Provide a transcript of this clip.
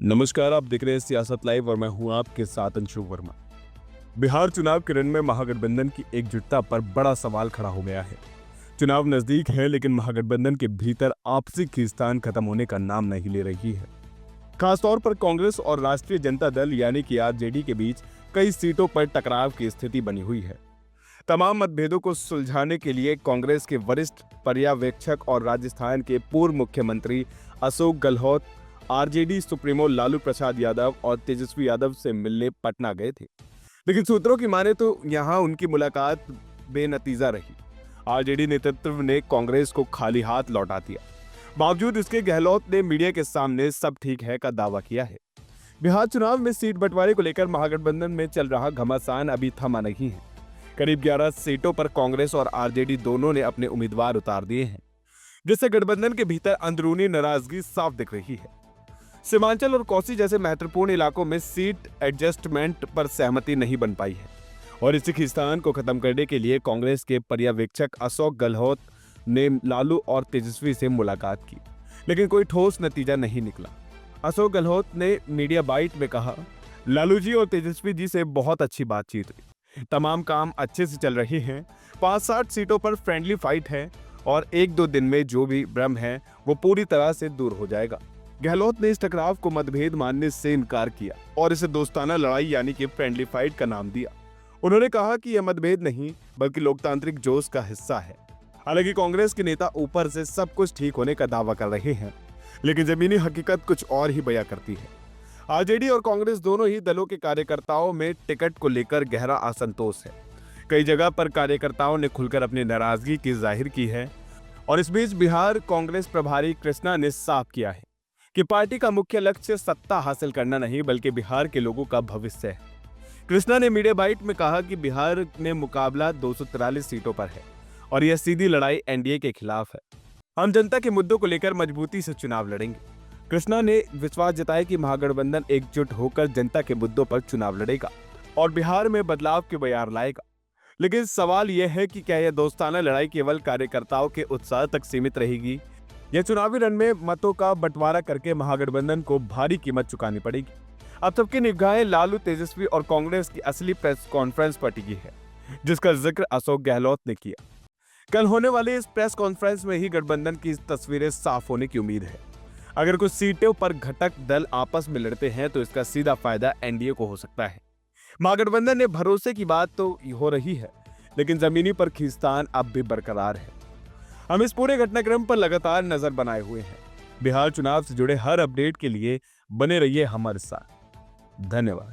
नमस्कार, आप देख रहे हैं सियासत लाइव और मैं हूं आपके साथ अंशु वर्मा। बिहार चुनाव के रण में महागठबंधन की एकजुटता पर बड़ा सवाल खड़ा हो गया है। चुनाव नजदीक है, लेकिन महागठबंधन के भीतर आपसी खींचतान खत्म होने का नाम नहीं ले रही है। खासतौर पर कांग्रेस और राष्ट्रीय जनता दल यानी कि आरजेडी के बीच कई सीटों पर टकराव की स्थिति बनी हुई है। तमाम मतभेदों को सुलझाने के लिए कांग्रेस के वरिष्ठ पर्यवेक्षक और राजस्थान के पूर्व मुख्यमंत्री अशोक गहलोत आरजेडी सुप्रीमो लालू प्रसाद यादव और तेजस्वी यादव से मिलने पटना गए थे। लेकिन सूत्रों की माने तो यहां उनकी मुलाकात बेनतीजा रही। आरजेडी नेतृत्व ने कांग्रेस को खाली हाथ लौटा दिया। बावजूद इसके गहलोत ने मीडिया के सामने सब ठीक है का दावा किया है। बिहार चुनाव में सीट बंटवारे को लेकर महागठबंधन में चल रहा घमासान अभी थमा नहीं है। करीब 11 सीटों पर कांग्रेस और आरजेडी दोनों ने अपने उम्मीदवार उतार दिए हैं, जिससे गठबंधन के भीतर अंदरूनी नाराजगी साफ दिख रही है। सीमांचल और कोसी जैसे महत्वपूर्ण इलाकों में सीट एडजस्टमेंट पर सहमति नहीं बन पाई है और इसी खींचतान को खत्म करने के लिए कांग्रेस के पर्यवेक्षक अशोक गहलोत ने लालू और तेजस्वी से मुलाकात की, लेकिन कोई ठोस नतीजा नहीं निकला। अशोक गहलोत ने मीडिया बाइट में कहा, लालू जी और तेजस्वी जी से बहुत अच्छी बातचीत हुई, तमाम काम अच्छे से चल रहे हैं। 5-7 सीटों पर फ्रेंडली फाइट है और 1-2 दिन में जो भी भ्रम है वो पूरी तरह से दूर हो जाएगा। गहलोत ने इस टकराव को मतभेद मानने से इनकार किया और इसे दोस्ताना लड़ाई यानी कि फ्रेंडली फाइट का नाम दिया। उन्होंने कहा कि यह मतभेद नहीं बल्कि लोकतांत्रिक जोश का हिस्सा है। हालांकि कांग्रेस के नेता ऊपर से सब कुछ ठीक होने का दावा कर रहे हैं, लेकिन जमीनी हकीकत कुछ और ही बयां करती है। आरजेडी और कांग्रेस दोनों ही दलों के कार्यकर्ताओं में टिकट को लेकर गहरा असंतोष है। कई जगह पर कार्यकर्ताओं ने खुलकर अपनी नाराजगी की जाहिर की है और इस बीच बिहार कांग्रेस प्रभारी कृष्णा ने साफ किया है कि पार्टी का मुख्य लक्ष्य सत्ता हासिल करना नहीं बल्कि बिहार के लोगों का भविष्य है। कृष्णा ने मीडिया बाइट में कहा कि बिहार में मुकाबला 243 सीटों पर है और यह सीधी लड़ाई एनडीए के खिलाफ है। हम जनता के मुद्दों को लेकर मजबूती से चुनाव लड़ेंगे। कृष्णा ने विश्वास जताया कि महागठबंधन एकजुट होकर जनता के मुद्दों पर चुनाव लड़ेगा और बिहार में बदलाव के बयार लाएगा। लेकिन सवाल यह है कि क्या यह दोस्ताना लड़ाई केवल कार्यकर्ताओं के उत्साह तक सीमित रहेगी या चुनावी रण में मतों का बंटवारा करके महागठबंधन को भारी कीमत चुकानी पड़ेगी। अब सबकी निगाहें लालू, तेजस्वी और कांग्रेस की असली प्रेस कॉन्फ्रेंस पर टिकी है, जिसका जिक्र अशोक गहलोत ने किया। कल होने वाली इस प्रेस कॉन्फ्रेंस में ही गठबंधन की तस्वीरें साफ होने की उम्मीद है। अगर कुछ सीटों पर घटक दल आपस में लड़ते हैं तो इसका सीधा फायदा एनडीए को हो सकता है। महागठबंधन ने भरोसे की बात तो हो रही है, लेकिन जमीनी पर खींचतान अब भी बरकरार है। हम इस पूरे घटनाक्रम पर लगातार नजर बनाए हुए हैं। बिहार चुनाव से जुड़े हर अपडेट के लिए बने रहिए हमारे साथ। धन्यवाद।